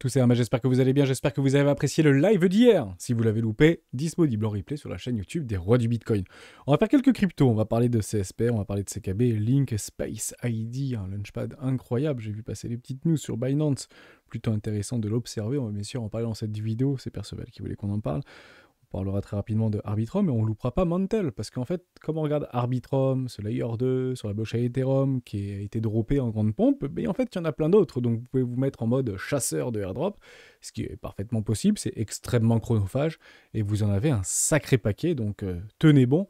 tous et à j'espère que vous allez bien, j'espère que vous avez apprécié le live d'hier. Si vous l'avez loupé, disponible en replay sur la chaîne YouTube des Rois du Bitcoin. On va faire quelques cryptos, on va parler de CSPR, on va parler de CKB, Link, Space, ID, un launchpad incroyable. J'ai vu passer les petites news sur Binance, plutôt intéressant de l'observer. On va bien sûr en parler dans cette vidéo, c'est Perceval qui voulait qu'on en parle. On parlera très rapidement de Arbitrum, mais on ne loupera pas Mantle, parce qu'en fait, comme on regarde Arbitrum, ce Layer 2, sur la blockchain Ethereum, qui a été droppé en grande pompe, mais en fait, il y en a plein d'autres, donc vous pouvez vous mettre en mode chasseur de airdrop, ce qui est parfaitement possible, c'est extrêmement chronophage, et vous en avez un sacré paquet, donc tenez bon,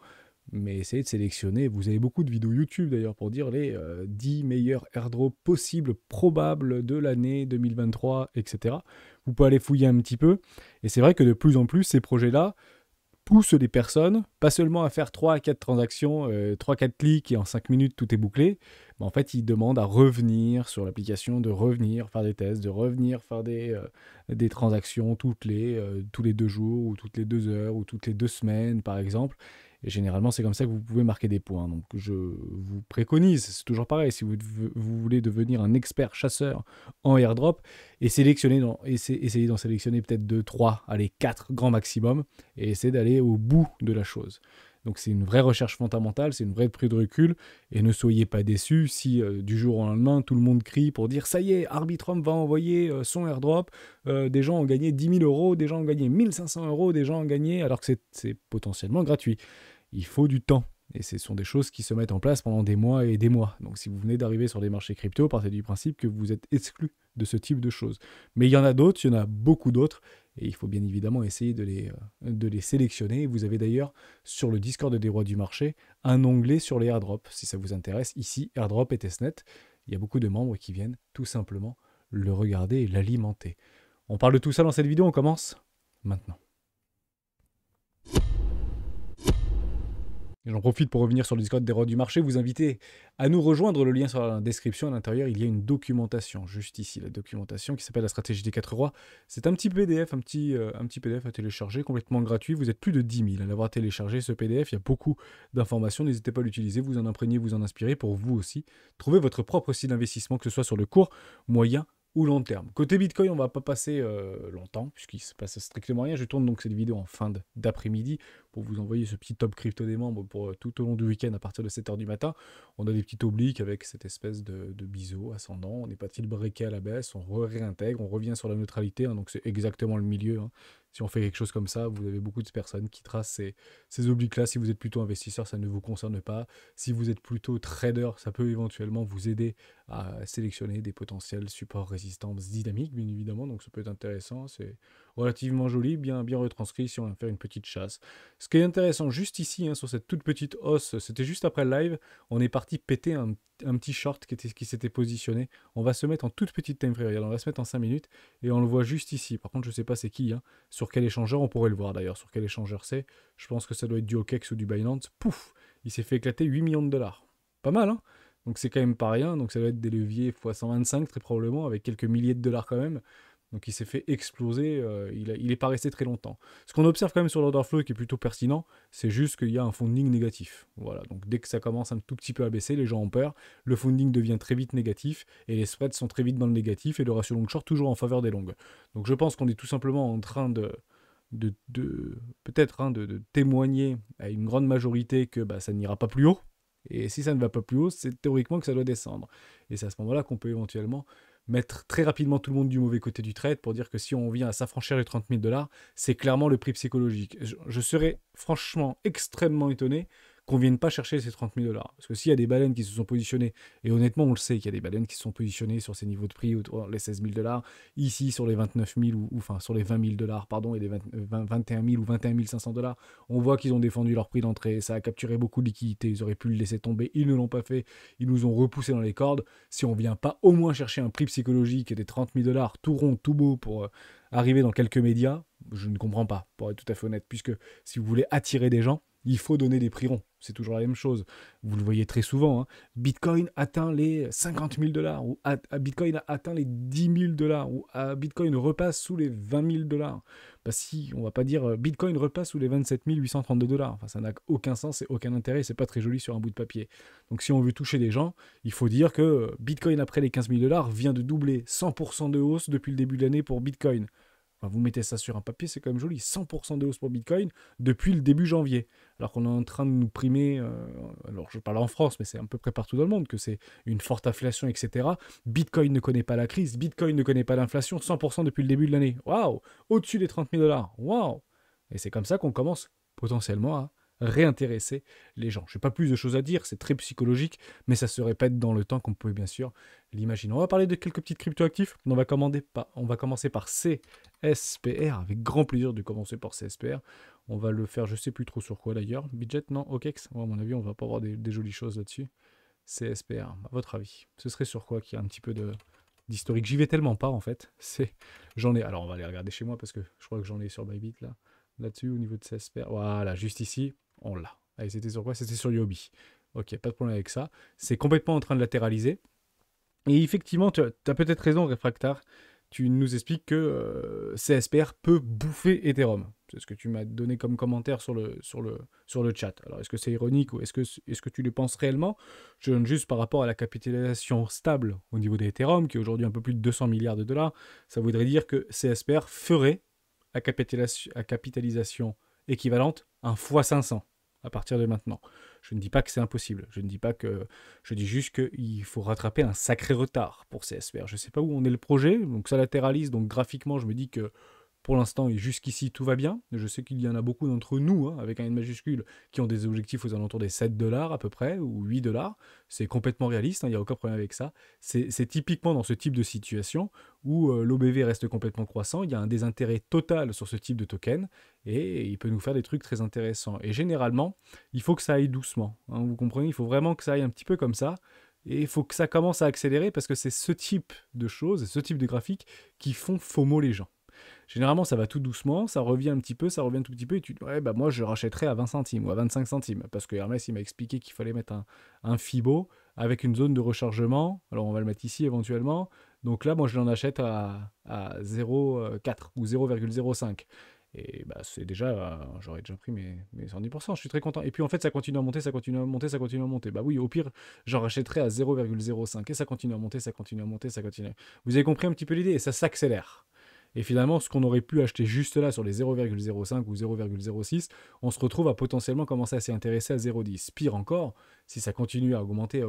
mais essayez de sélectionner. Vous avez beaucoup de vidéos YouTube d'ailleurs pour dire les 10 meilleurs airdrops possibles, probables de l'année 2023, etc. Vous pouvez aller fouiller un petit peu. Et c'est vrai que de plus en plus, ces projets-là poussent les personnes, pas seulement à faire 3 à 4 transactions, 3-4 clics et en 5 minutes tout est bouclé, mais en fait ils demandent à revenir sur l'application, de revenir faire des tests, de revenir faire des transactions tous les 2 jours, ou toutes les 2 heures, ou toutes les 2 semaines par exemple. Et généralement, c'est comme ça que vous pouvez marquer des points. Donc, je vous préconise, c'est toujours pareil, si vous voulez devenir un expert chasseur en airdrop, essayez d'en sélectionner peut-être 2, 3, allez, 4 grands maximum, et essayez d'aller au bout de la chose. Donc, c'est une vraie recherche fondamentale, c'est une vraie prise de recul, et ne soyez pas déçus si du jour au lendemain, tout le monde crie pour dire « ça y est, Arbitrum va envoyer son airdrop, des gens ont gagné 10 000 euros, des gens ont gagné 1 500 euros, des gens ont gagné... » alors que c'est potentiellement gratuit. Il faut du temps. Et ce sont des choses qui se mettent en place pendant des mois et des mois. Donc si vous venez d'arriver sur les marchés crypto, partez du principe que vous êtes exclu de ce type de choses. Mais il y en a d'autres, il y en a beaucoup d'autres. Et il faut bien évidemment essayer de les sélectionner. Vous avez d'ailleurs sur le Discord des Rois du Marché un onglet sur les airdrops. Si ça vous intéresse, ici, airdrop et testnet, il y a beaucoup de membres qui viennent tout simplement le regarder et l'alimenter. On parle de tout ça dans cette vidéo, on commence maintenant. J'en profite pour revenir sur le Discord des Rois du Marché, vous inviter à nous rejoindre, le lien sur la description. À l'intérieur, il y a une documentation, juste ici, la documentation qui s'appelle la stratégie des 4 rois. C'est un petit PDF, un petit PDF à télécharger, complètement gratuit. Vous êtes plus de 10 000 à l'avoir téléchargé, ce PDF. Il y a beaucoup d'informations, n'hésitez pas à l'utiliser, vous en imprégnez, vous en inspirez pour vous aussi. Trouvez votre propre style d'investissement, que ce soit sur le court, moyen ou long terme. Côté Bitcoin, on ne va pas passer longtemps, puisqu'il ne se passe strictement rien. Je tourne donc cette vidéo en fin d'après-midi pour vous envoyer ce petit top crypto des membres pour tout au long du week-end à partir de 7h du matin. On a des petits obliques avec cette espèce de biseau ascendant. On n'est pas il breaké à la baisse, on réintègre, on revient sur la neutralité, hein, donc c'est exactement le milieu. Hein. Si on fait quelque chose comme ça, vous avez beaucoup de personnes qui tracent ces obliques-là. Si vous êtes plutôt investisseur, ça ne vous concerne pas. Si vous êtes plutôt trader, ça peut éventuellement vous aider à sélectionner des potentiels supports résistance dynamiques, bien évidemment. Donc ça peut être intéressant. C'est relativement joli, bien retranscrit si on va faire une petite chasse. Ce qui est intéressant juste ici, hein, sur cette toute petite hausse, c'était juste après le live, on est parti péter un petit short qui s'était positionné. On va se mettre en toute petite time frame, on va se mettre en 5 minutes et on le voit juste ici. Par contre, je ne sais pas c'est qui, hein. Sur quel échangeur, on pourrait le voir d'ailleurs, sur quel échangeur c'est. Je pense que ça doit être du OKEx ou du Binance. Pouf, il s'est fait éclater 8 millions de dollars. Pas mal, hein. Donc c'est quand même pas rien, donc ça doit être des leviers x 125 très probablement, avec quelques milliers de dollars quand même. Donc il s'est fait exploser, il n'est pas resté très longtemps. Ce qu'on observe quand même sur l'order flow qui est plutôt pertinent, c'est juste qu'il y a un funding négatif. Voilà, donc dès que ça commence un tout petit peu à baisser, les gens ont peur, le funding devient très vite négatif, et les spreads sont très vite dans le négatif, et le ratio long-short toujours en faveur des longues. Donc je pense qu'on est tout simplement en train peut-être hein, de témoigner à une grande majorité que ça n'ira pas plus haut, et si ça ne va pas plus haut, c'est théoriquement que ça doit descendre. Et c'est à ce moment-là qu'on peut éventuellement mettre très rapidement tout le monde du mauvais côté du trade pour dire que si on vient à s'affranchir les 30 000 dollars, c'est clairement le prix psychologique. Je serais franchement extrêmement étonné qu'on ne vienne pas chercher ces 30 000 dollars. Parce que s'il y a des baleines qui se sont positionnées, et honnêtement on le sait qu'il y a des baleines qui se sont positionnées sur ces niveaux de prix, autour les 16 000 dollars, ici sur les 29 000, ou enfin sur les 20 000 dollars, pardon, et les 21 000 ou 21 500 dollars, on voit qu'ils ont défendu leur prix d'entrée, ça a capturé beaucoup de liquidités, ils auraient pu le laisser tomber, ils ne l'ont pas fait, ils nous ont repoussé dans les cordes. Si on ne vient pas au moins chercher un prix psychologique des 30 000 dollars, tout rond, tout beau, pour arriver dans quelques médias, je ne comprends pas, pour être tout à fait honnête, puisque si vous voulez attirer des gens, il faut donner des prix ronds. C'est toujours la même chose. Vous le voyez très souvent. Hein. Bitcoin atteint les 50 000 $, ou Bitcoin a atteint les 10 000 $, ou Bitcoin repasse sous les 20 000 $. Bah si, on va pas dire Bitcoin repasse sous les 27 832 $. Enfin, ça n'a aucun sens et aucun intérêt. C'est pas très joli sur un bout de papier. Donc si on veut toucher des gens, il faut dire que Bitcoin après les 15 000 $ vient de doubler 100% de hausse depuis le début de l'année pour Bitcoin. Enfin, vous mettez ça sur un papier, c'est quand même joli. 100% de hausse pour Bitcoin depuis le début janvier. Alors qu'on est en train de nous primer, alors je parle en France, mais c'est à peu près partout dans le monde, que c'est une forte inflation, etc. Bitcoin ne connaît pas la crise, Bitcoin ne connaît pas l'inflation, 100% depuis le début de l'année. Waouh! Au-dessus des 30 000 $. Waouh! Et c'est comme ça qu'on commence potentiellement à réintéresser les gens. Je n'ai pas plus de choses à dire, c'est très psychologique, mais ça se répète dans le temps qu'on peut bien sûr l'imaginer. On va parler de quelques petites cryptoactifs. On va commencer par CSPR, avec grand plaisir de commencer par CSPR. On va le faire, je ne sais plus trop sur quoi d'ailleurs. Budget, non, OKEX. À mon avis, on va pas avoir des jolies choses là-dessus. CSPR, à votre avis, ce serait sur quoi qu'il y a un petit peu d'historique? J'y vais tellement pas en fait. J'en ai. Alors on va aller regarder chez moi parce que je crois que j'en ai sur Bybit là-dessus au niveau de CSPR. Voilà, juste ici. On l'a. Allez, c'était sur quoi? C'était sur Yobi. Ok, pas de problème avec ça. C'est complètement en train de latéraliser. Et effectivement, tu as peut-être raison, Réfractar. Tu nous expliques que CSPR peut bouffer Ethereum. C'est ce que tu m'as donné comme commentaire sur le chat. Alors, est-ce que c'est ironique ou est-ce que tu le penses réellement? Je donne juste par rapport à la capitalisation stable au niveau d'Ethereum, qui est aujourd'hui un peu plus de 200 milliards de dollars. Ça voudrait dire que CSPR ferait à capitalisation équivalente un x500 à partir de maintenant. Je ne dis pas que c'est impossible. Je dis juste qu'il faut rattraper un sacré retard pour CSPR. Je ne sais pas où on est le projet, donc ça latéralise, donc graphiquement je me dis que pour l'instant, jusqu'ici, tout va bien. Je sais qu'il y en a beaucoup d'entre nous, hein, avec un N majuscule, qui ont des objectifs aux alentours des 7 $ à peu près, ou 8 $. C'est complètement réaliste, il n'y a aucun problème avec ça. C'est typiquement dans ce type de situation où l'OBV reste complètement croissant, il y a un désintérêt total sur ce type de token, et il peut nous faire des trucs très intéressants. Et généralement, il faut que ça aille doucement. Hein, vous comprenez, il faut vraiment que ça aille un petit peu comme ça. Et il faut que ça commence à accélérer parce que c'est ce type de choses, ce type de graphiques qui font FOMO les gens. Généralement, ça va tout doucement, ça revient un petit peu, ça revient tout petit peu, et tu dis, ouais, bah moi je rachèterais à 20 centimes ou à 25 centimes, parce que Hermès, il m'a expliqué qu'il fallait mettre un Fibo avec une zone de rechargement, alors on va le mettre ici éventuellement, donc là, moi je l'en achète à 0,4 ou 0,05. Et bah c'est déjà, j'aurais déjà pris mes 110%, je suis très content. Et puis en fait, ça continue à monter, ça continue à monter, ça continue à monter. Bah oui, au pire, j'en rachèterai à 0,05 et ça continue à monter, ça continue à monter, ça continue. Vous avez compris un petit peu l'idée et ça s'accélère. Et finalement, ce qu'on aurait pu acheter juste là sur les 0,05 ou 0,06, on se retrouve à potentiellement commencer à s'y intéresser à 0,10. Pire encore, si ça continue à augmenter,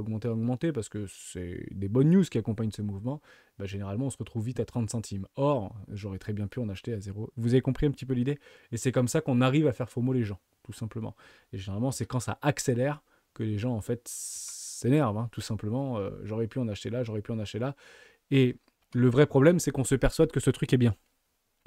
parce que c'est des bonnes news qui accompagnent ce mouvement, bah généralement on se retrouve vite à 30 centimes. Or, j'aurais très bien pu en acheter à 0. Vous avez compris un petit peu l'idée? Et c'est comme ça qu'on arrive à faire FOMO les gens, tout simplement. Et généralement, c'est quand ça accélère que les gens, en fait, s'énervent, hein, tout simplement. J'aurais pu en acheter là, j'aurais pu en acheter là. Et le vrai problème, c'est qu'on se persuade que ce truc est bien.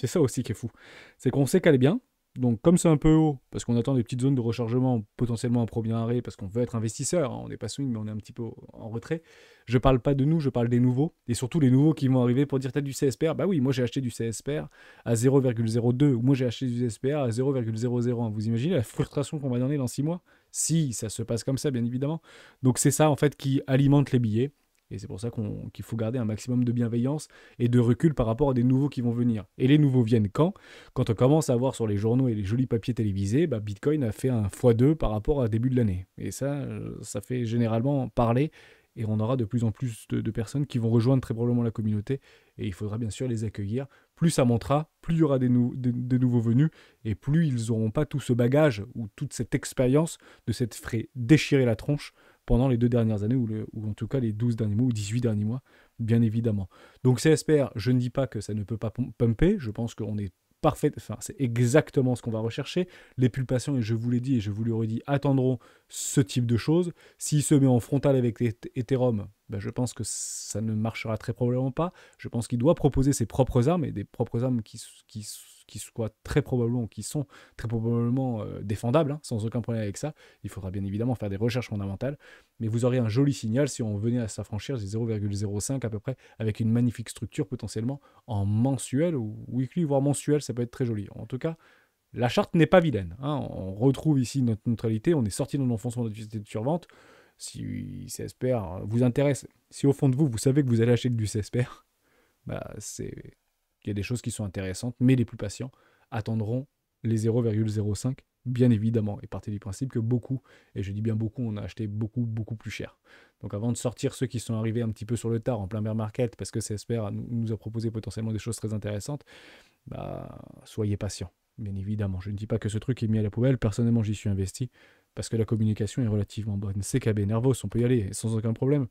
C'est ça aussi qui est fou. C'est qu'on sait qu'elle est bien. Donc, comme c'est un peu haut, parce qu'on attend des petites zones de rechargement, potentiellement un premier arrêt, parce qu'on veut être investisseur, hein, on n'est pas swing, mais on est un petit peu en retrait. Je parle pas de nous, je parle des nouveaux. Et surtout les nouveaux qui vont arriver pour dire, t'as du CSPR? Bah oui, moi j'ai acheté du CSPR à 0,02, ou moi j'ai acheté du CSPR à 0,001. Vous imaginez la frustration qu'on va donner dans 6 mois? Si, ça se passe comme ça, bien évidemment. Donc c'est ça, en fait, qui alimente les billets. Et c'est pour ça qu'il faut garder un maximum de bienveillance et de recul par rapport à des nouveaux qui vont venir. Et les nouveaux viennent quand? Quand on commence à voir sur les journaux et les jolis papiers télévisés, bah Bitcoin a fait un x2 par rapport à début de l'année. Et ça fait généralement parler. Et on aura de plus en plus de personnes qui vont rejoindre très probablement la communauté. Et il faudra bien sûr les accueillir. Plus ça montera, plus il y aura des nouveaux venus. Et plus ils n'auront pas tout ce bagage ou toute cette expérience de s'être fait déchirer la tronche pendant les 2 dernières années, ou en tout cas les 12 derniers mois, ou 18 derniers mois, bien évidemment. Donc CSPR, je ne dis pas que ça ne peut pas pumper, je pense qu'on est parfait, enfin c'est exactement ce qu'on va rechercher. Les pulpations, et je vous l'ai dit et je vous le redis, attendront ce type de choses. S'il se met en frontal avec Ethereum, ben je pense que ça ne marchera très probablement pas. Je pense qu'il doit proposer ses propres armes, et des propres armes qui soient très probablement, qui sont très probablement défendables, hein, sans aucun problème avec ça. Il faudra bien évidemment faire des recherches fondamentales, mais vous aurez un joli signal si on venait à s'affranchir des 0,05 à peu près, avec une magnifique structure potentiellement en mensuel ou weekly, voire mensuel, ça peut être très joli. En tout cas, La charte n'est pas vilaine, hein. On retrouve ici notre neutralité, on est sorti de l'enfoncement de notre de survente. Si CSPR vous intéresse, si au fond de vous, vous savez que vous allez acheter du CSPR, bah il y a des choses qui sont intéressantes, mais les plus patients attendront les 0,05, bien évidemment, et partez du principe que beaucoup, et je dis bien beaucoup, on a acheté beaucoup, beaucoup plus cher. Donc avant de sortir ceux qui sont arrivés un petit peu sur le tard, en plein bear market, parce que CSPR nous a proposé potentiellement des choses très intéressantes, bah, soyez patients, bien évidemment. Je ne dis pas que ce truc est mis à la poubelle, personnellement j'y suis investi, parce que la communication est relativement bonne. CKB, Nervos, on peut y aller sans aucun problème.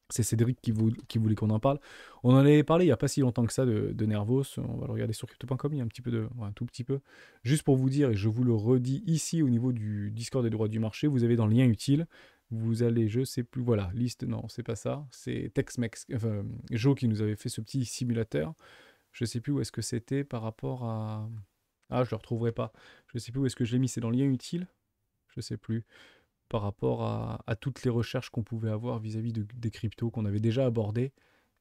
C'est Cédric qui voulait qu'on en parle. On en avait parlé il n'y a pas si longtemps que ça de Nervos. On va le regarder sur crypto.com, il y a un petit peu un tout petit peu. Juste pour vous dire, et je vous le redis ici au niveau du Discord des droits du marché, vous avez dans le lien utile, vous allez, je sais plus, voilà, liste, non, c'est pas ça. C'est Texmex, enfin, Joe qui nous avait fait ce petit simulateur. Je sais plus où est-ce que c'était par rapport à... Ah, je le retrouverai pas. Je sais plus où est-ce que je l'ai mis, c'est dans le lien utile. Je sais plus par rapport à toutes les recherches qu'on pouvait avoir vis-à-vis des cryptos qu'on avait déjà abordés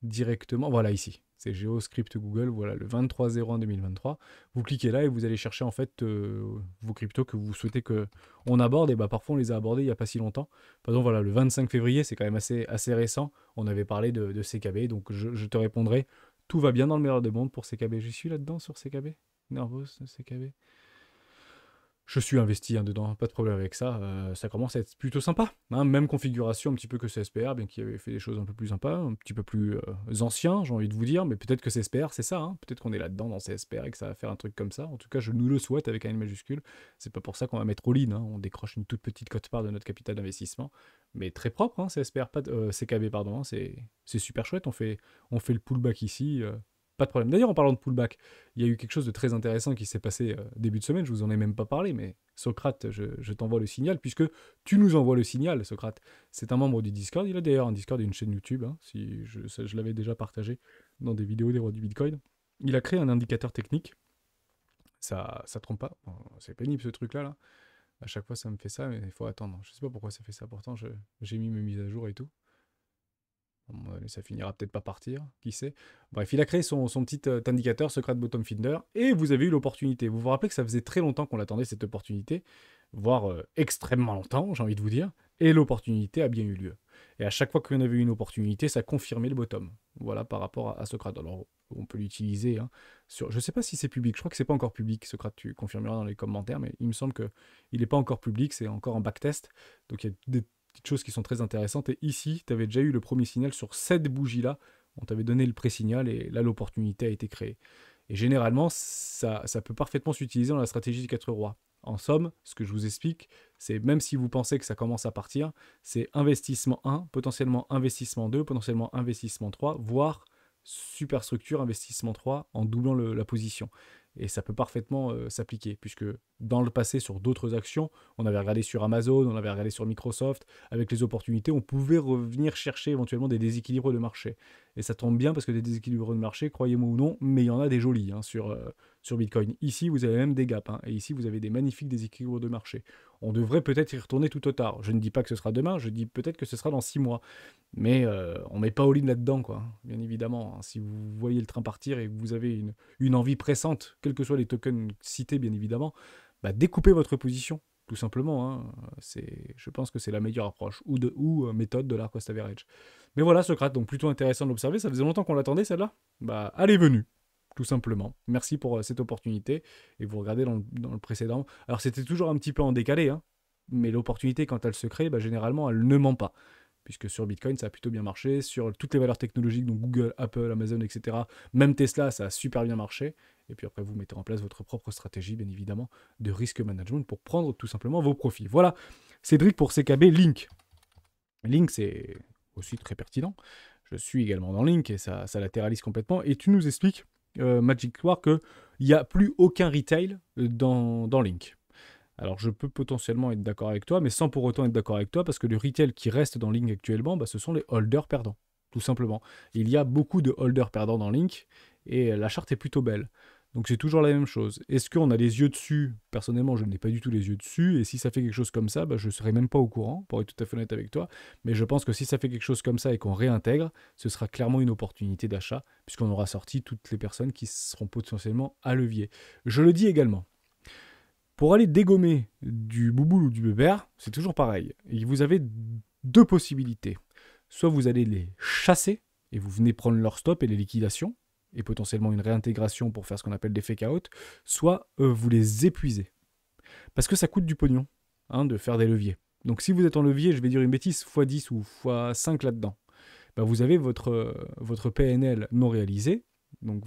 directement. Voilà ici, c'est GeoScript Google, voilà le 23/01/2023. Vous cliquez là et vous allez chercher en fait vos cryptos que vous souhaitez qu'on aborde. Et bah parfois on les a abordés il n'y a pas si longtemps. Par exemple voilà, le 25 février, c'est quand même assez récent. On avait parlé de CKB, donc je te répondrai. Tout va bien dans le meilleur des mondes pour CKB. J'y suis là-dedans sur CKB. Nervos, CKB. Je suis investi dedans, pas de problème avec ça. Ça commence à être plutôt sympa, hein. Même configuration un petit peu que CSPR, bien qu'il avait fait des choses un peu plus sympas, un petit peu plus anciens, j'ai envie de vous dire. Mais peut-être que CSPR, c'est ça, hein. Peut-être qu'on est là-dedans dans CSPR et que ça va faire un truc comme ça. En tout cas, je nous le souhaite avec un N majuscule. C'est pas pour ça qu'on va mettre all-in, hein. On décroche une toute petite cote-part de notre capital d'investissement. Mais très propre, hein, CSPR, pas CKB, pardon. Hein. C'est super chouette. On fait le pullback ici. Pas de problème. D'ailleurs, en parlant de pullback, il y a eu quelque chose de très intéressant qui s'est passé début de semaine. Je vous en ai même pas parlé, mais Socrate, je t'envoie le signal, puisque tu nous envoies le signal, Socrate. C'est un membre du Discord. Il a d'ailleurs un Discord et une chaîne YouTube. Hein, si je l'avais déjà partagé dans des vidéos des rois du Bitcoin. Il a créé un indicateur technique. Ça trompe pas. Bon, c'est pénible ce truc-là. Là. À chaque fois, ça me fait ça, mais il faut attendre. Je sais pas pourquoi ça fait ça. Pourtant, j'ai mis mes mises à jour et tout. Ça finira peut-être pas partir, qui sait. Bref, il a créé son petit indicateur Socrate Bottom Finder et vous avez eu l'opportunité. Vous vous rappelez que ça faisait très longtemps qu'on l'attendait cette opportunité, voire extrêmement longtemps, j'ai envie de vous dire, et l'opportunité a bien eu lieu. Et à chaque fois qu'on avait eu une opportunité, ça confirmait le bottom. Voilà par rapport à Socrate. Alors, on peut l'utiliser. Hein, je ne sais pas si c'est public, je crois que c'est pas encore public, Socrate, tu confirmeras dans les commentaires, mais il me semble qu'il n'est pas encore public, c'est encore en backtest. Donc il y a des petites choses qui sont très intéressantes. Et ici, tu avais déjà eu le premier signal sur cette bougie-là. On t'avait donné le pré-signal et là, l'opportunité a été créée. Et généralement, ça peut parfaitement s'utiliser dans la stratégie des 4 rois. En somme, ce que je vous explique, c'est même si vous pensez que ça commence à partir, c'est investissement 1, potentiellement investissement 2, potentiellement investissement 3, voire superstructure investissement 3 en doublant la position. Et ça peut parfaitement s'appliquer, puisque dans le passé, sur d'autres actions, on avait regardé sur Amazon, on avait regardé sur Microsoft, avec les opportunités, on pouvait revenir chercher éventuellement des déséquilibres de marché. Et ça tombe bien, parce que des déséquilibres de marché, croyez-moi ou non, mais il y en a des jolis hein, sur Bitcoin. Ici, vous avez même des gaps, hein, et ici, vous avez des magnifiques déséquilibres de marché. On devrait peut-être y retourner tout au tard. Je ne dis pas que ce sera demain, je dis peut-être que ce sera dans 6 mois. Mais on met pas all-in là-dedans, quoi. Bien évidemment, hein. Si vous voyez le train partir et que vous avez une envie pressante, quels que soient les tokens cités, bien évidemment, bah, découpez votre position, tout simplement. Hein. Je pense que c'est la meilleure approche ou méthode de l'art cost average. Mais voilà, Socrate, donc plutôt intéressant de l'observer. Ça faisait longtemps qu'on l'attendait, celle-là. Bah, elle est venue, tout simplement. Merci pour cette opportunité. Et vous regardez dans le précédent. Alors, c'était toujours un petit peu en décalé, hein, mais l'opportunité, quand elle se crée, bah, généralement, elle ne ment pas. Puisque sur Bitcoin, ça a plutôt bien marché. Sur toutes les valeurs technologiques, donc Google, Apple, Amazon, etc., même Tesla, ça a super bien marché. Et puis après, vous mettez en place votre propre stratégie, bien évidemment, de risk management pour prendre tout simplement vos profits. Voilà, Cédric pour CKB Link. Link, c'est aussi très pertinent. Je suis également dans Link et ça latéralise complètement. Et tu nous expliques, Magic War, qu'il n'y a plus aucun retail dans Link. Alors je peux potentiellement être d'accord avec toi, mais sans pour autant être d'accord avec toi, parce que le retail qui reste dans Link actuellement, bah, ce sont les holders perdants, tout simplement. Il y a beaucoup de holders perdants dans Link, et la charte est plutôt belle. Donc c'est toujours la même chose. Est-ce qu'on a les yeux dessus? Personnellement, je n'ai pas du tout les yeux dessus, et si ça fait quelque chose comme ça, bah, je ne serai même pas au courant, pour être tout à fait honnête avec toi, mais je pense que si ça fait quelque chose comme ça et qu'on réintègre, ce sera clairement une opportunité d'achat, puisqu'on aura sorti toutes les personnes qui seront potentiellement à levier. Je le dis également. Pour aller dégommer du bouboule ou du bébert, c'est toujours pareil. Et vous avez deux possibilités. Soit vous allez les chasser, et vous venez prendre leur stop et les liquidations, et potentiellement une réintégration pour faire ce qu'on appelle des fake out, soit vous les épuisez. Parce que ça coûte du pognon de faire des leviers. Donc si vous êtes en levier, je vais dire une bêtise, x10 ou x5 là-dedans, bah, vous avez votre PNL non réalisé, donc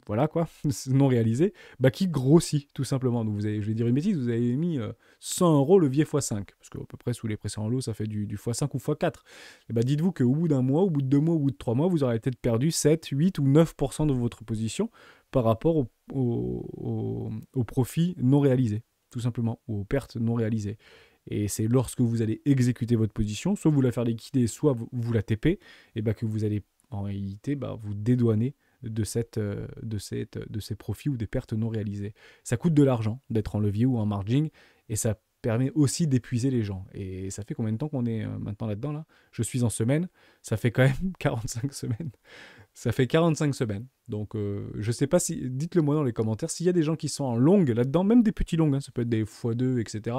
voilà quoi, non réalisé, bah, qui grossit tout simplement. Donc vous avez, je vais dire une bêtise, vous avez mis 100 € levier x5, parce qu'à peu près sous les précédents lots, ça fait du x5 ou x4. Et bah, dites-vous qu'au bout d'un mois, au bout de 2 mois, au bout de 3 mois, vous aurez peut-être perdu 7, 8 ou 9% de votre position par rapport au profit non réalisé, tout simplement, ou aux pertes non réalisées. Et c'est lorsque vous allez exécuter votre position, soit vous la faire liquider, soit vous la TP, et bah, que vous allez en réalité vous dédouaner de ces profits ou des pertes non réalisées. Ça coûte de l'argent d'être en levier ou en margin, et ça permet aussi d'épuiser les gens. Et ça fait combien de temps qu'on est maintenant là-dedans là ? Je suis en semaine, ça fait quand même 45 semaines. Ça fait 45 semaines. Donc je sais pas si... Dites-le moi dans les commentaires, s'il y a des gens qui sont en longue là-dedans, même des petits longues, ça peut être des x2, etc.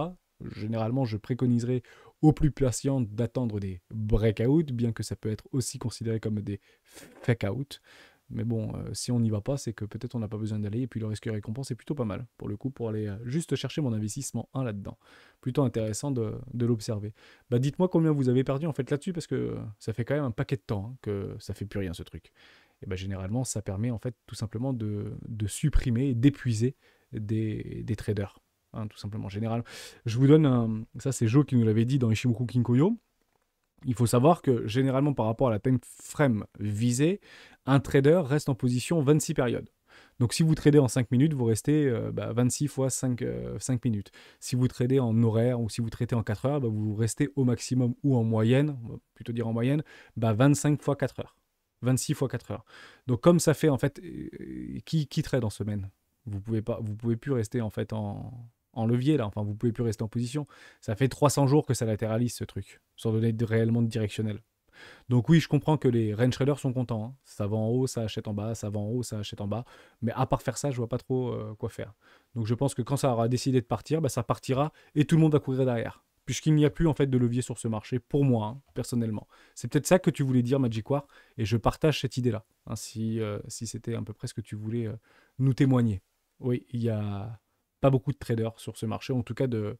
Généralement, je préconiserais aux plus patients d'attendre des breakouts, bien que ça peut être aussi considéré comme des fake-out. Mais bon, si on n'y va pas, c'est que peut-être on n'a pas besoin d'aller, et puis le risque et récompense est plutôt pas mal, pour le coup, pour aller juste chercher mon investissement 1 là-dedans. Plutôt intéressant de l'observer. Bah dites-moi combien vous avez perdu en fait là-dessus, parce que ça fait quand même un paquet de temps que ça fait plus rien ce truc. Et bah généralement, ça permet en fait tout simplement de supprimer et d'épuiser des traders. Tout simplement, général. Je vous donne ça c'est Joe qui nous l'avait dit dans Ishimoku Kinkoyo. Il faut savoir que généralement par rapport à la time frame visée, un trader reste en position 26 périodes. Donc si vous tradez en 5 minutes, vous restez 26 fois 5 minutes. Si vous tradez en horaire ou si vous tradez en 4 heures, vous restez au maximum ou en moyenne, on va plutôt dire en moyenne, 25 fois 4 heures. 26 fois 4 heures. Donc comme ça fait en fait, qui trade en semaine ? Vous pouvez plus rester en fait en levier là, enfin vous pouvez plus rester en position. Ça fait 300 jours que ça latéralise ce truc, sans donner réellement de directionnel. Donc oui, je comprends que les range traders sont contents. Ça va en haut, ça achète en bas, ça va en haut, ça achète en bas. Mais à part faire ça, je vois pas trop quoi faire. Donc je pense que quand ça aura décidé de partir, ça partira et tout le monde va courir derrière. Puisqu'il n'y a plus en fait de levier sur ce marché, pour moi, personnellement. C'est peut-être ça que tu voulais dire, Magic War, et je partage cette idée-là. Si c'était à peu près ce que tu voulais nous témoigner. Oui, il y a pas beaucoup de traders sur ce marché, en tout cas de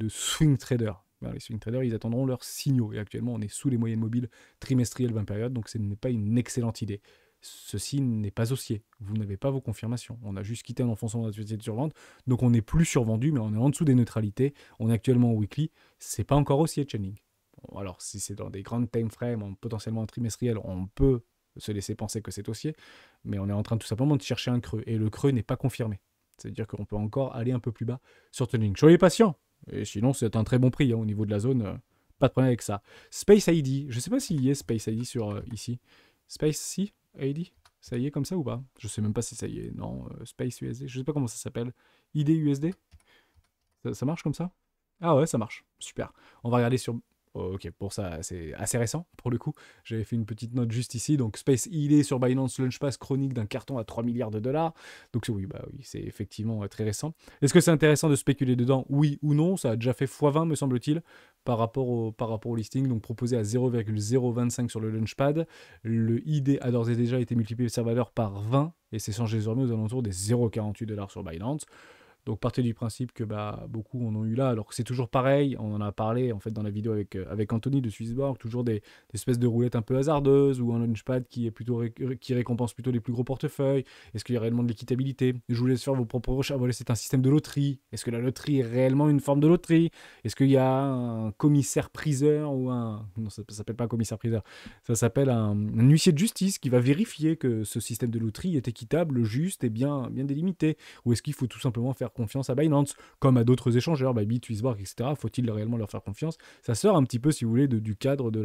swing traders. Les swing traders, ils attendront leurs signaux. Et actuellement, on est sous les moyennes mobiles trimestrielles 20 périodes, donc ce n'est pas une excellente idée. Ceci n'est pas haussier. Vous n'avez pas vos confirmations. On a juste quitté un enfonçant de la survente, donc on n'est plus survendu, mais on est en dessous des neutralités. On est actuellement en weekly. C'est pas encore haussier, Chainlink. Bon, alors, si c'est dans des grandes time frames, potentiellement un trimestriel, on peut se laisser penser que c'est haussier, mais on est en train tout simplement de chercher un creux, et le creux n'est pas confirmé. C'est-à-dire qu'on peut encore aller un peu plus bas sur Chainlink. Soyez patient. Et sinon, c'est un très bon prix au niveau de la zone. Pas de problème avec ça. Space ID. Je ne sais pas s'il y a Space ID sur ici. Space ID. Ça y est comme ça ou pas ? Je sais même pas si ça y est. Non, Space USD. Je sais pas comment ça s'appelle. ID USD. Ça marche comme ça ? Ah ouais, ça marche. Super. On va regarder sur... Oh, ok, pour ça, c'est assez récent, pour le coup. J'avais fait une petite note juste ici. Donc, Space ID sur Binance Launchpad chronique d'un carton à 3 milliards de dollars. Donc, oui, c'est effectivement très récent. Est-ce que c'est intéressant de spéculer dedans ? Oui ou non ? Ça a déjà fait x20, me semble-t-il, par rapport au listing. Donc, proposé à 0,025 sur le Launchpad. Le ID a d'ores et déjà été multiplié sa valeur par 20 et s'échange désormais aux alentours des 0,48 $ sur Binance. Donc partez du principe que beaucoup en ont eu là, alors que c'est toujours pareil, on en a parlé en fait dans la vidéo avec Anthony de Swissborg, toujours des espèces de roulettes un peu hasardeuses, ou un launchpad qui récompense plutôt les plus gros portefeuilles. Est-ce qu'il y a réellement de l'équitabilité ? Je vous laisse faire vos propres recherches. Voilà, c'est un système de loterie. Est-ce que la loterie est réellement une forme de loterie ? Est-ce qu'il y a un commissaire-priseur ou un... Non, ça ne s'appelle pas un commissaire-priseur. Ça s'appelle un huissier de justice qui va vérifier que ce système de loterie est équitable, juste et bien délimité. Ou est-ce qu'il faut tout simplement faire confiance à Binance, comme à d'autres échangeurs, Bybit, Swissborg, etc. Faut-il réellement leur faire confiance ? Ça sort un petit peu, si vous voulez, du cadre de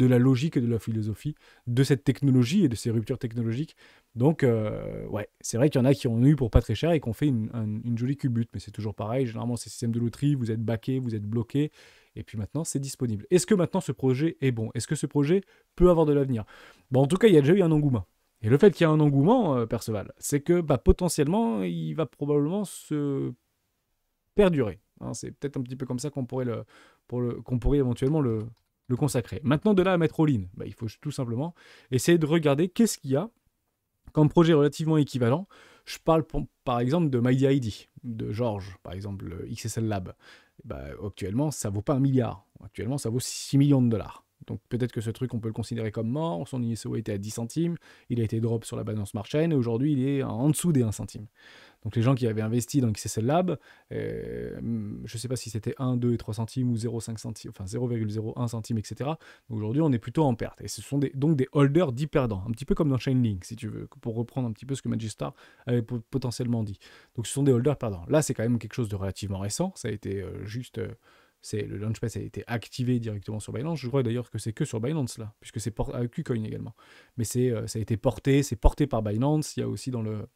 la logique et de la philosophie de cette technologie et de ces ruptures technologiques. Donc, ouais, c'est vrai qu'il y en a qui en ont eu pour pas très cher et qui ont fait une jolie culbute, mais c'est toujours pareil. Généralement, ces systèmes de loterie, vous êtes backé, vous êtes bloqué, et puis maintenant, c'est disponible. Est-ce que maintenant, ce projet est bon ? Est-ce que ce projet peut avoir de l'avenir ? En tout cas, il y a déjà eu un engouement. Et le fait qu'il y ait un engouement, Perceval, c'est que potentiellement, il va probablement se perdurer. Hein, c'est peut-être un petit peu comme ça qu'on pourrait, qu'on pourrait éventuellement le consacrer. Maintenant, de là à mettre all-in, il faut tout simplement essayer de regarder qu'est-ce qu'il y a comme projet relativement équivalent. Je parle par exemple de MyDID, de Georges, par exemple, le XSL Lab. Actuellement, ça vaut pas 1 milliard. Actuellement, ça vaut 6 millions de dollars. Donc peut-être que ce truc, on peut le considérer comme mort. Son ISO était à 10 centimes. Il a été drop sur la Binance Smart Chain et aujourd'hui, il est en dessous des 1 centime. Donc les gens qui avaient investi dans XSL Lab, je ne sais pas si c'était 1, 2 et 3 centimes ou 0,5 centimes, enfin 0,01 centime, etc. Aujourd'hui, on est plutôt en perte. Et ce sont donc des holders dits perdants, un petit peu comme dans Chainlink, si tu veux, pour reprendre un petit peu ce que Magistar avait potentiellement dit. Donc ce sont des holders perdants. Là, c'est quand même quelque chose de relativement récent. Ça a été le Launchpad a été activé directement sur Binance. Je crois d'ailleurs que c'est que sur Binance là, puisque c'est avec KuCoin également. Mais ça a été porté, c'est porté par Binance. Il y a aussi dans le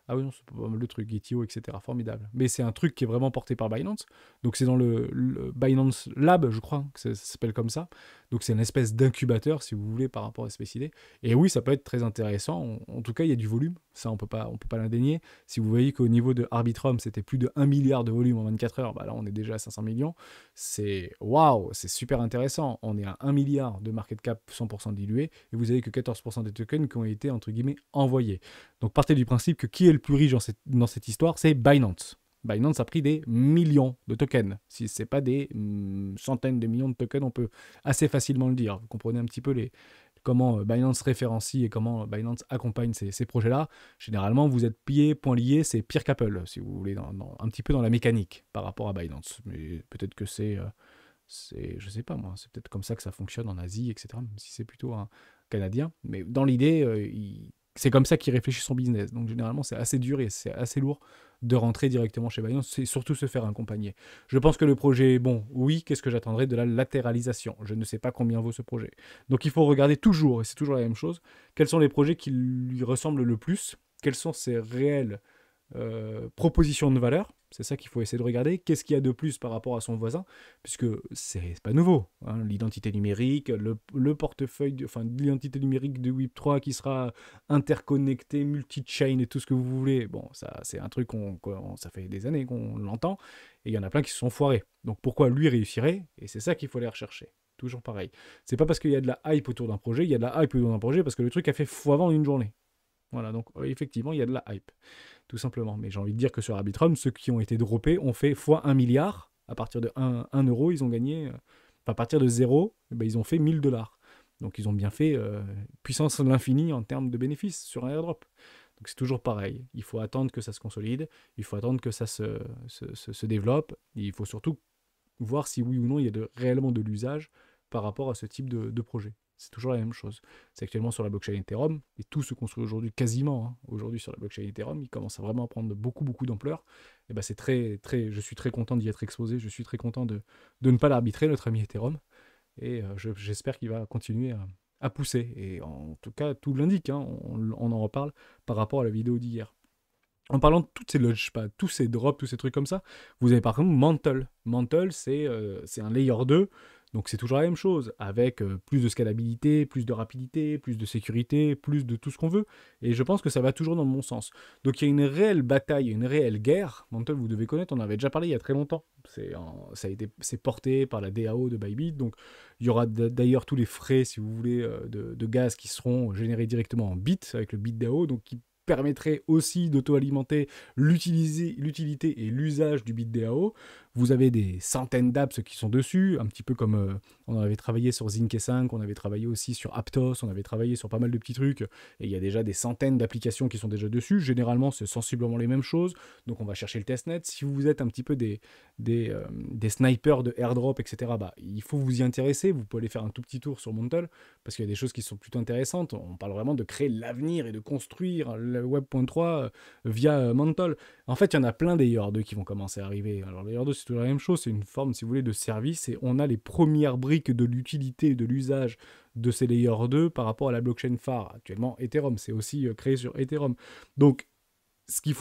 ah oui, non, c'est pas mal le truc, Gitio, etc. Formidable. Mais c'est un truc qui est vraiment porté par Binance. Donc c'est dans le Binance Lab, je crois, que ça s'appelle comme ça. Donc c'est une espèce d'incubateur, si vous voulez, par rapport à SpaceID. Et oui, ça peut être très intéressant. En tout cas, il y a du volume. Ça, on peut pas l'indénier. Si vous voyez qu'au niveau de Arbitrum, c'était plus de 1 milliard de volume en 24 heures, là, on est déjà à 500 millions. C'est waouh, c'est super intéressant. On est à 1 milliard de market cap 100% dilué. Et vous avez que 14% des tokens qui ont été, entre guillemets, envoyés. Donc partez du principe que qui est le plus riche dans cette histoire, c'est Binance. Binance a pris des millions de tokens. Si ce n'est pas des centaines de millions de tokens, on peut assez facilement le dire. Vous comprenez un petit peu comment Binance référencie et comment Binance accompagne ces projets-là. Généralement, vous êtes point lié, c'est pire qu'Apple, si vous voulez, un petit peu dans la mécanique par rapport à Binance. Mais peut-être que je sais pas moi, c'est peut-être comme ça que ça fonctionne en Asie, etc. Même si c'est plutôt un Canadien. Mais dans l'idée, c'est comme ça qu'il réfléchit son business. Donc généralement, c'est assez dur et c'est assez lourd de rentrer directement chez Binance. C'est surtout se faire accompagner. Je pense que le projet est bon. Oui, qu'est-ce que j'attendrai de la latéralisation? Je ne sais pas combien vaut ce projet. Donc il faut regarder toujours, et c'est toujours la même chose, quels sont les projets qui lui ressemblent le plus, quels sont ses réels proposition de valeur, c'est ça qu'il faut essayer de regarder. Qu'est-ce qu'il y a de plus par rapport à son voisin, puisque c'est pas nouveau. Hein, l'identité numérique, le portefeuille, l'identité numérique de Web3 qui sera interconnecté, multi-chain et tout ce que vous voulez. Bon, ça c'est un truc ça fait des années qu'on l'entend, et il y en a plein qui se sont foirés. Donc pourquoi lui réussirait? Et c'est ça qu'il faut aller rechercher. Toujours pareil. C'est pas parce qu'il y a de la hype autour d'un projet, il y a de la hype autour d'un projet parce que le truc a fait x20 en une journée. Voilà, donc effectivement, il y a de la hype, tout simplement. Mais j'ai envie de dire que sur Arbitrum, ceux qui ont été droppés ont fait x 1 milliard. À partir de 1 euro, ils ont gagné. À partir de 0, ils ont fait 1000 dollars. Donc ils ont bien fait puissance de l'infini en termes de bénéfices sur un airdrop. Donc c'est toujours pareil. Il faut attendre que ça se consolide. Il faut attendre que ça se développe. Et il faut surtout voir si oui ou non il y a réellement de l'usage par rapport à ce type de projet. C'est toujours la même chose. C'est actuellement sur la blockchain Ethereum, et tout se construit aujourd'hui quasiment. Hein, aujourd'hui sur la blockchain Ethereum, il commence à vraiment prendre beaucoup d'ampleur. Et c'est je suis très content d'y être exposé. Je suis très content de ne pas l'arbitrer, notre ami Ethereum. Et j'espère qu'il va continuer à pousser. Et en tout cas, tout l'indique. Hein, on en reparle par rapport à la vidéo d'hier. En parlant de toutes ces launchpads, tous ces drops, tous ces trucs comme ça, vous avez par exemple Mantle. Mantle, c'est un layer 2, donc c'est toujours la même chose, avec plus de scalabilité, plus de rapidité, plus de sécurité, plus de tout ce qu'on veut. Et je pense que ça va toujours dans le bon sens. Donc il y a une réelle bataille, une réelle guerre. Mantle, vous devez connaître, on en avait déjà parlé il y a très longtemps. C'est porté par la DAO de Bybit, donc il y aura d'ailleurs tous les frais, si vous voulez, de gaz qui seront générés directement en bits, avec le BitDAO, donc qui permettrait aussi d'auto-alimenter l'utilité et l'usage du BitDAO. Vous avez des centaines d'apps qui sont dessus, un petit peu comme on avait travaillé sur Zinc 5, on avait travaillé aussi sur Aptos, on avait travaillé sur pas mal de petits trucs, et il y a déjà des centaines d'applications qui sont déjà dessus. Généralement, c'est sensiblement les mêmes choses, donc on va chercher le testnet. Si vous êtes un petit peu des snipers de airdrop, etc., il faut vous y intéresser. Vous pouvez aller faire un tout petit tour sur Mantle, parce qu'il y a des choses qui sont plutôt intéressantes. On parle vraiment de créer l'avenir et de construire le Web.3 via Mantle. En fait, il y en a plein des Layer 2 qui vont commencer à arriver. Alors, les Layer 2, c'est toujours la même chose, c'est une forme, si vous voulez, de service, et on a les premières briques de l'utilité et de l'usage de ces Layer 2 par rapport à la blockchain phare. Actuellement, Ethereum, c'est aussi créé sur Ethereum. Donc, ce qu'il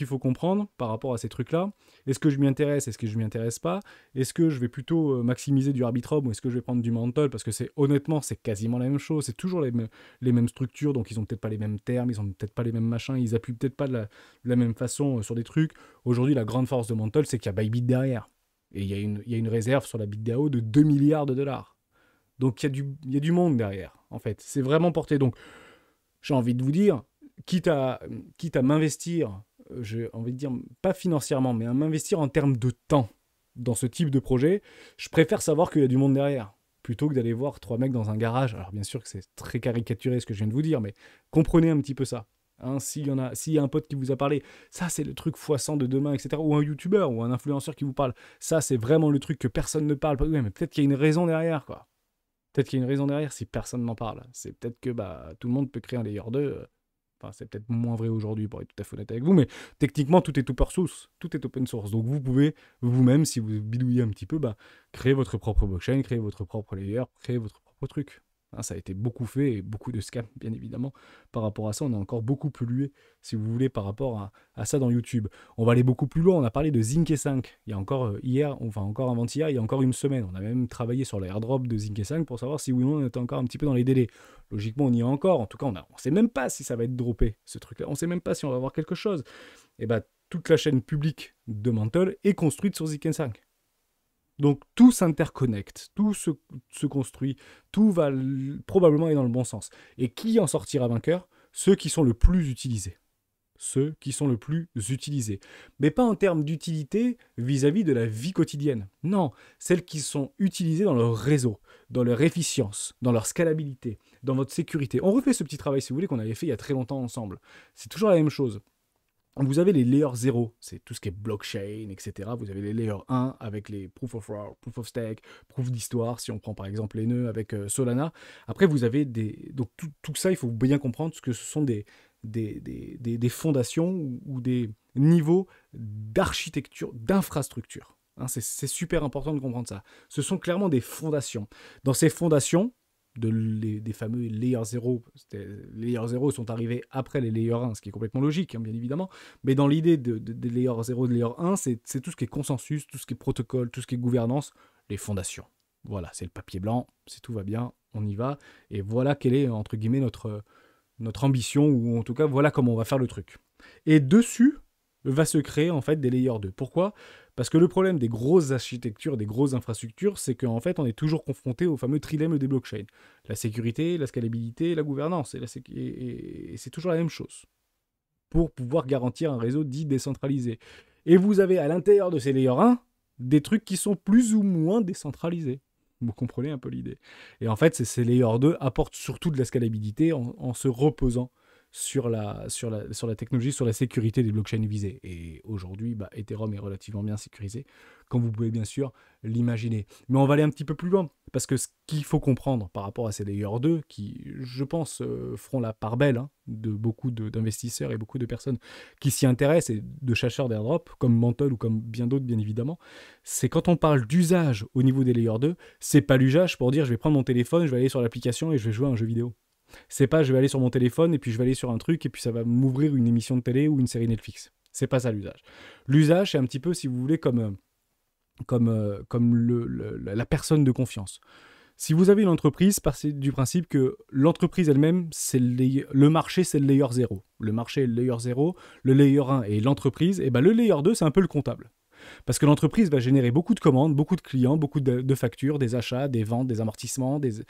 faut comprendre par rapport à ces trucs-là, est-ce que je m'y intéresse, est-ce que je m'y intéresse pas, est-ce que je vais plutôt maximiser du Arbitrum ou est-ce que je vais prendre du Mantle, parce que honnêtement, c'est quasiment la même chose, c'est toujours les mêmes structures, donc ils ont peut-être pas les mêmes termes, ils ont peut-être pas les mêmes machins, ils appuient peut-être pas de la même façon sur des trucs. Aujourd'hui, la grande force de Mantle, c'est qu'il y a Bybit derrière. Et il y a une réserve sur la BitDAO de 2 milliards de dollars. Donc il y a du monde derrière, en fait. C'est vraiment porté. Donc, j'ai envie de vous dire, quitte à m'investir, j'ai envie de dire, pas financièrement, mais à m'investir en termes de temps dans ce type de projet, je préfère savoir qu'il y a du monde derrière, plutôt que d'aller voir 3 mecs dans un garage. Alors bien sûr que c'est très caricaturé ce que je viens de vous dire, mais comprenez un petit peu ça. Hein, s'il y a un pote qui vous a parlé, ça c'est le truc x100 de demain, etc. Ou un youtubeur ou un influenceur qui vous parle, ça c'est vraiment le truc que personne ne parle. Ouais, mais peut-être qu'il y a une raison derrière, quoi. Peut-être qu'il y a une raison derrière si personne n'en parle. C'est peut-être que tout le monde peut créer un layer 2. Enfin, c'est peut-être moins vrai aujourd'hui pour être tout à fait honnête avec vous, mais techniquement, tout est open source. Tout est open source. Donc vous pouvez vous-même, si vous bidouillez un petit peu, créer votre propre blockchain, créer votre propre layer, créer votre propre truc. Hein, ça a été beaucoup fait et beaucoup de scams, bien évidemment. Par rapport à ça, on est encore beaucoup plus pollué, si vous voulez, par rapport à ça dans YouTube. On va aller beaucoup plus loin. On a parlé de Zinc 5. Il y a encore encore avant-hier, il y a encore une semaine. On a même travaillé sur l'airdrop de Zinc 5 pour savoir si oui ou non on était encore un petit peu dans les délais. Logiquement, on y est encore. En tout cas, on ne sait même pas si ça va être droppé, ce truc-là. On ne sait même pas si on va avoir quelque chose. Et toute la chaîne publique de Mantle est construite sur Zinc 5. Donc tout s'interconnecte, tout se construit, tout va probablement aller dans le bon sens. Et qui en sortira vainqueur? Ceux qui sont le plus utilisés. Ceux qui sont le plus utilisés. Mais pas en termes d'utilité vis-à-vis de la vie quotidienne. Non, celles qui sont utilisées dans leur réseau, dans leur efficience, dans leur scalabilité, dans votre sécurité. On refait ce petit travail, si vous voulez, qu'on avait fait il y a très longtemps ensemble. C'est toujours la même chose. Vous avez les layers 0, c'est tout ce qui est blockchain, etc. Vous avez les layers 1 avec les proof of work, proof of stake, proof d'histoire, si on prend par exemple les nœuds avec Solana. Après, vous avez donc tout ça, il faut bien comprendre que ce sont des fondations ou des niveaux d'architecture, d'infrastructure. Hein, c'est super important de comprendre ça. Ce sont clairement des fondations. Dans ces fondations, des fameux Layer 0. Les Layer 0 sont arrivés après les Layer 1, ce qui est complètement logique, hein, bien évidemment. Mais dans l'idée des Layer 0 et de Layer 1, c'est tout ce qui est consensus, tout ce qui est protocole, tout ce qui est gouvernance, les fondations. Voilà, c'est le papier blanc, si tout va bien, on y va. Et voilà quelle est, entre guillemets, notre ambition, ou en tout cas, voilà comment on va faire le truc. Et dessus va se créer, en fait, des Layer 2. Pourquoi ? Parce que le problème des grosses architectures, des grosses infrastructures, c'est qu'en fait, on est toujours confronté au fameux trilemme des blockchains. La sécurité, la scalabilité, la gouvernance. Et c'est toujours la même chose. Pour pouvoir garantir un réseau dit décentralisé. Et vous avez à l'intérieur de ces layers 1 des trucs qui sont plus ou moins décentralisés. Vous comprenez un peu l'idée. Et en fait, ces layers 2 apportent surtout de la scalabilité en se reposant sur la technologie, sur la sécurité des blockchains visées. Et aujourd'hui, Ethereum est relativement bien sécurisé, comme vous pouvez bien sûr l'imaginer. Mais on va aller un petit peu plus loin, parce que ce qu'il faut comprendre par rapport à ces layers 2, qui, je pense, feront la part belle de beaucoup d'investisseurs et beaucoup de personnes qui s'y intéressent, et de chercheurs d'airdrop, comme Mantle ou comme bien d'autres, bien évidemment, c'est quand on parle d'usage au niveau des layers 2, c'est pas l'usage pour dire je vais prendre mon téléphone, je vais aller sur l'application et je vais jouer à un jeu vidéo. C'est pas je vais aller sur mon téléphone et puis je vais aller sur un truc et puis ça va m'ouvrir une émission de télé ou une série Netflix. C'est pas ça l'usage. L'usage, c'est un petit peu, si vous voulez, comme la personne de confiance. Si vous avez une entreprise, partez du principe que l'entreprise elle-même, le marché, c'est le layer 0. Le marché est le layer 0, le layer 1 est l'entreprise, et le layer 2, c'est un peu le comptable. Parce que l'entreprise va générer beaucoup de commandes, beaucoup de clients, beaucoup de factures, des achats, des ventes, des amortissements, de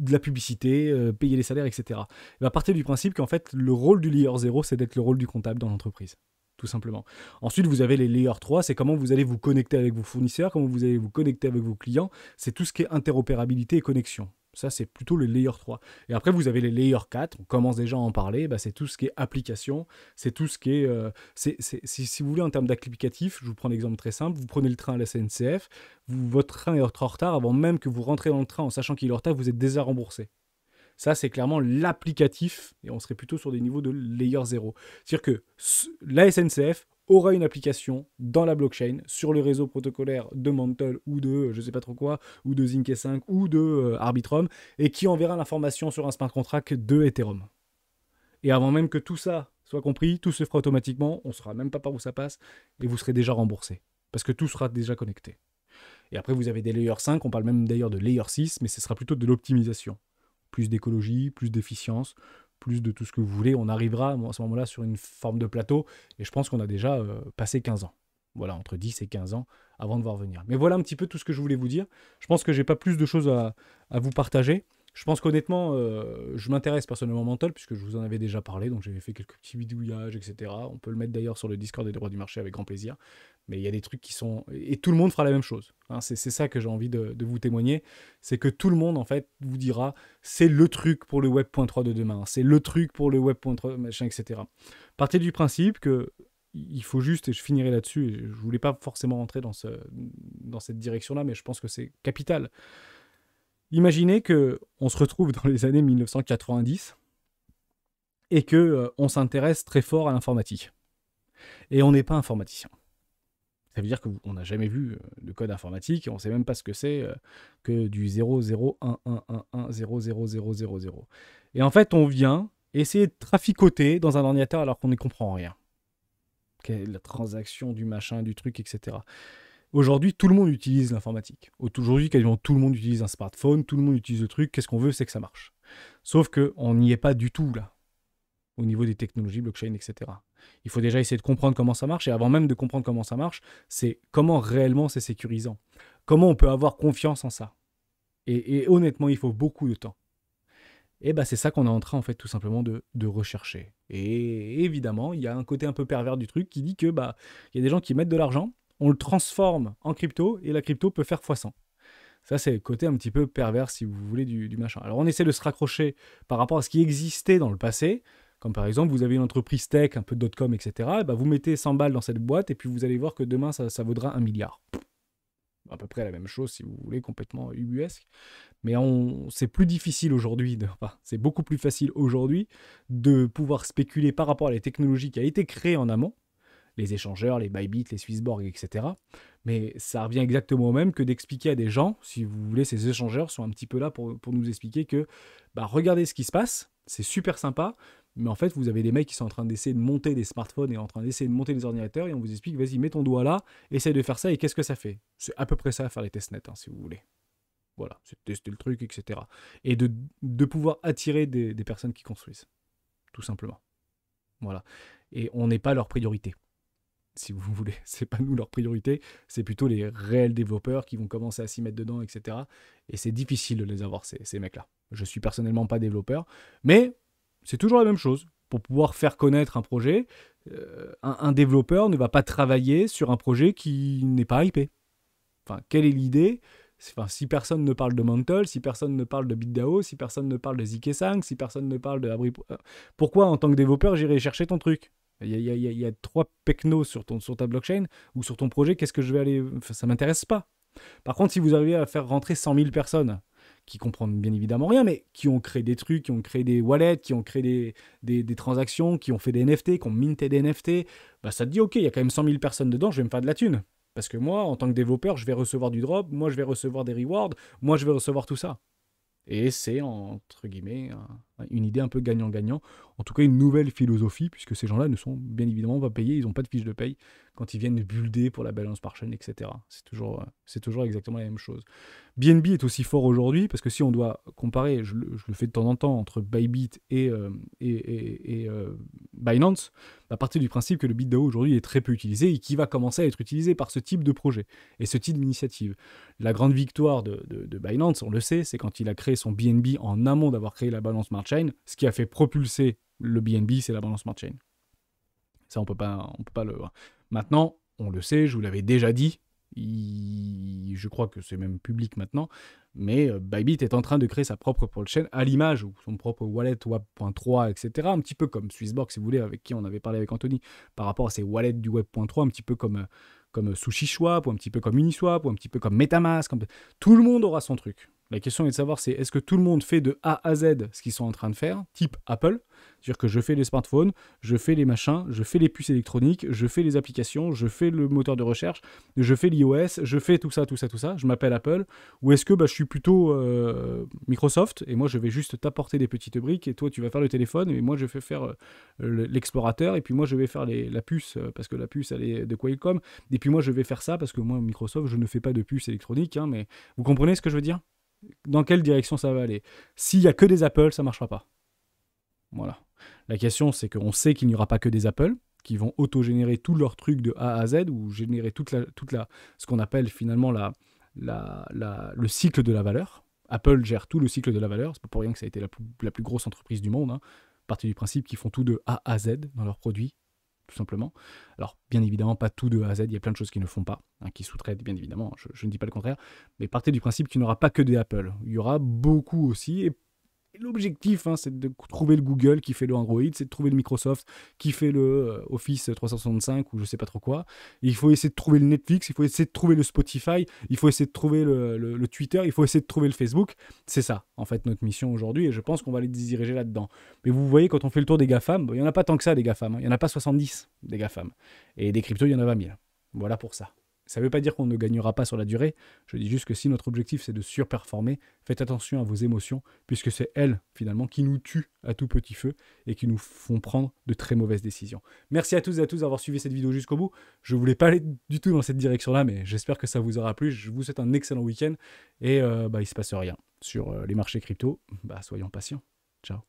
la publicité, payer les salaires, etc. Et à partir du principe qu'en fait, le rôle du layer 0, c'est d'être le rôle du comptable dans l'entreprise. Tout simplement. Ensuite, vous avez les layer 3, c'est comment vous allez vous connecter avec vos fournisseurs, comment vous allez vous connecter avec vos clients. C'est tout ce qui est interopérabilité et connexion. Ça, c'est plutôt le layer 3. Et après, vous avez les layer 4, on commence déjà à en parler, c'est tout ce qui est application, c'est tout ce qui est... si vous voulez, en termes d'applicatif, je vous prends l'exemple très simple, vous prenez le train à la SNCF, votre train est en retard, avant même que vous rentrez dans le train en sachant qu'il est en retard, vous êtes déjà remboursé. Ça, c'est clairement l'applicatif, et on serait plutôt sur des niveaux de layer 0. C'est-à-dire que la SNCF aura une application dans la blockchain, sur le réseau protocolaire de Mantle ou de je sais pas trop quoi, ou de Zinc 5 ou de Arbitrum, et qui enverra l'information sur un smart contract de Ethereum. Et avant même que tout ça soit compris, tout se fera automatiquement, on ne saura même pas par où ça passe, et vous serez déjà remboursé. Parce que tout sera déjà connecté. Et après, vous avez des layers 5, on parle même d'ailleurs de layer 6, mais ce sera plutôt de l'optimisation. Plus d'écologie, plus d'efficience, plus de tout ce que vous voulez. On arrivera à ce moment-là sur une forme de plateau, et je pense qu'on a déjà passé 15 ans. Voilà, entre 10 et 15 ans avant de voir venir. Mais voilà un petit peu tout ce que je voulais vous dire. Je pense que j'ai pas plus de choses à vous partager. Je pense qu'honnêtement, je m'intéresse personnellement au mental, puisque je vous en avais déjà parlé, donc j'avais fait quelques petits bidouillages, etc. On peut le mettre d'ailleurs sur le Discord des droits du marché avec grand plaisir. Mais il y a des trucs qui sont... Et tout le monde fera la même chose. Hein. C'est ça que j'ai envie de vous témoigner. C'est que tout le monde, en fait, vous dira, c'est le truc pour le Web.3 de demain. C'est le truc pour le Web.3, machin, etc. Partez du principe que il faut juste, et je finirai là-dessus, et je voulais pas forcément rentrer dans cette direction-là, mais je pense que c'est capital. Imaginez qu'on se retrouve dans les années 1990 et qu'on s'intéresse très fort à l'informatique. Et on n'est pas informaticien. Ça veut dire qu'on n'a jamais vu de code informatique et on ne sait même pas ce que c'est que du 0,01111000000. Et en fait, on vient essayer de traficoter dans un ordinateur alors qu'on n'y comprend rien. La transaction du machin, du truc, etc. Aujourd'hui, tout le monde utilise l'informatique. Aujourd'hui, quasiment tout le monde utilise un smartphone, tout le monde utilise le truc. Qu'est-ce qu'on veut, c'est que ça marche. Sauf qu'on n'y est pas du tout là, au niveau des technologies, blockchain, etc. Il faut déjà essayer de comprendre comment ça marche. Et avant même de comprendre comment ça marche, c'est comment réellement c'est sécurisant. Comment on peut avoir confiance en ça. Et honnêtement, il faut beaucoup de temps. Et bah, c'est ça qu'on est en train, en fait, tout simplement de rechercher. Et évidemment, il y a un côté un peu pervers du truc qui dit que bah, y a des gens qui mettent de l'argent, on le transforme en crypto, et la crypto peut faire x100. Ça, c'est le côté un petit peu pervers, si vous voulez, du machin. Alors, on essaie de se raccrocher par rapport à ce qui existait dans le passé. Comme par exemple, vous avez une entreprise tech, un peu de .com, etc. Et bah, vous mettez 100 balles dans cette boîte, et puis vous allez voir que demain, ça vaudra 1 milliard. À peu près la même chose, si vous voulez, complètement ubuesque. Mais c'est plus difficile aujourd'hui, c'est beaucoup plus facile aujourd'hui de pouvoir spéculer par rapport à la technologie qui a été créée en amont, les échangeurs, les Bybit, les Swissborg, etc. Mais ça revient exactement au même que d'expliquer à des gens, si vous voulez, ces échangeurs sont un petit peu là pour nous expliquer que, bah, regardez ce qui se passe, c'est super sympa, mais en fait, vous avez des mecs qui sont en train d'essayer de monter des smartphones et en train d'essayer de monter des ordinateurs, et on vous explique, vas-y, mets ton doigt là, essaye de faire ça, et qu'est-ce que ça fait? C'est à peu près ça à faire les testnets, hein, si vous voulez. Voilà, c'est tester le truc, etc. Et de pouvoir attirer des personnes qui construisent, tout simplement. Voilà. Et on n'est pas leur priorité, si vous voulez. C'est pas nous leur priorité, c'est plutôt les réels développeurs qui vont commencer à s'y mettre dedans, etc. Et c'est difficile de les avoir, ces mecs-là. Je suis personnellement pas développeur, mais c'est toujours la même chose. Pour pouvoir faire connaître un projet, un développeur ne va pas travailler sur un projet qui n'est pas hypé. Enfin, quelle est l'idée ? Enfin, si personne ne parle de Mantle, si personne ne parle de BitDAO, si personne ne parle de ZK5, si personne ne parle de Abri... Pourquoi, en tant que développeur, j'irai chercher ton truc ? Il y a 3 pecnos sur ta blockchain ou sur ton projet, qu'est-ce que je vais aller... Enfin, ça ne m'intéresse pas. Par contre, si vous arrivez à faire rentrer 100 000 personnes qui comprennent bien évidemment rien, mais qui ont créé des trucs, qui ont créé des wallets, qui ont créé des transactions, qui ont fait des NFT, qui ont minté des NFT, bah ça te dit, ok, il y a quand même 100 000 personnes dedans, je vais me faire de la thune. Parce que moi, en tant que développeur, je vais recevoir du drop, moi je vais recevoir des rewards, moi je vais recevoir tout ça. Et c'est, entre guillemets, une idée un peu gagnant-gagnant. En tout cas, une nouvelle philosophie, puisque ces gens-là ne sont bien évidemment pas payés, ils n'ont pas de fiche de paye quand ils viennent builder pour la balance par chaîne, etc. C'est toujours exactement la même chose. BNB est aussi fort aujourd'hui, parce que si on doit comparer, je le fais de temps en temps, entre Bybit et Binance, à partir du principe que le BitDAO aujourd'hui est très peu utilisé et qui va commencer à être utilisé par ce type de projet et ce type d'initiative. La grande victoire de Binance, on le sait, c'est quand il a créé son BNB en amont d'avoir créé la balance smart chain. Ce qui a fait propulser le BNB, c'est la balance smart chain. Ça, on peut pas le... Maintenant, on le sait, je vous l'avais déjà dit, je crois que c'est même public maintenant, mais Bybit est en train de créer sa propre blockchain à l'image, ou son propre wallet Web.3, etc. Un petit peu comme Swissborg, si vous voulez, avec qui on avait parlé avec Anthony, par rapport à ces wallets du Web.3, un petit peu comme SushiSwap, ou un petit peu comme Uniswap, ou un petit peu comme Metamask. Tout le monde aura son truc. La question est de savoir, c'est est-ce que tout le monde fait de A à Z ce qu'ils sont en train de faire, type Apple, c'est-à-dire que je fais les smartphones, je fais les machins, je fais les puces électroniques, je fais les applications, je fais le moteur de recherche, je fais l'iOS, je fais tout ça, je m'appelle Apple, ou est-ce que je suis plutôt Microsoft, et moi je vais juste t'apporter des petites briques, et toi tu vas faire le téléphone, et moi je vais faire l'explorateur, et puis moi je vais faire la puce, parce que la puce elle est de Qualcomm, et puis moi je vais faire ça, parce que moi Microsoft je ne fais pas de puce électronique, hein, mais vous comprenez ce que je veux dire ? Dans quelle direction ça va aller? S'il n'y a que des Apple, ça ne marchera pas. Voilà. La question, c'est qu'on sait qu'il n'y aura pas que des Apple qui vont auto-générer tous leurs trucs de A à Z ou générer ce qu'on appelle finalement le cycle de la valeur. Apple gère tout le cycle de la valeur. C'est pas pour rien que ça a été la plus grosse entreprise du monde. Hein. Partie du principe qu'ils font tout de A à Z dans leurs produits, tout simplement. Alors, bien évidemment, pas tout de A à Z, il y a plein de choses qu'ils ne font pas, hein, qui sous-traitent, bien évidemment, je ne dis pas le contraire, mais partez du principe qu'il n'y aura pas que des Apple. Il y aura beaucoup aussi, et l'objectif, hein, c'est de trouver le Google qui fait le Android, c'est de trouver le Microsoft qui fait le Office 365 ou je sais pas trop quoi. Et il faut essayer de trouver le Netflix, il faut essayer de trouver le Spotify, il faut essayer de trouver le Twitter, il faut essayer de trouver le Facebook. C'est ça, en fait, notre mission aujourd'hui, et je pense qu'on va les diriger là-dedans. Mais vous voyez, quand on fait le tour des GAFAM, il n'y en a pas tant que ça des GAFAM, hein. Il n'y en a pas 70 des GAFAM. Et des cryptos, il y en a 20 000. Voilà pour ça. Ça ne veut pas dire qu'on ne gagnera pas sur la durée, je dis juste que si notre objectif c'est de surperformer, faites attention à vos émotions, puisque c'est elles, finalement, qui nous tuent à tout petit feu et qui nous font prendre de très mauvaises décisions. Merci à tous et à tous d'avoir suivi cette vidéo jusqu'au bout. Je ne voulais pas aller du tout dans cette direction-là, mais j'espère que ça vous aura plu. Je vous souhaite un excellent week-end et il ne se passe rien sur les marchés crypto. Soyons patients. Ciao.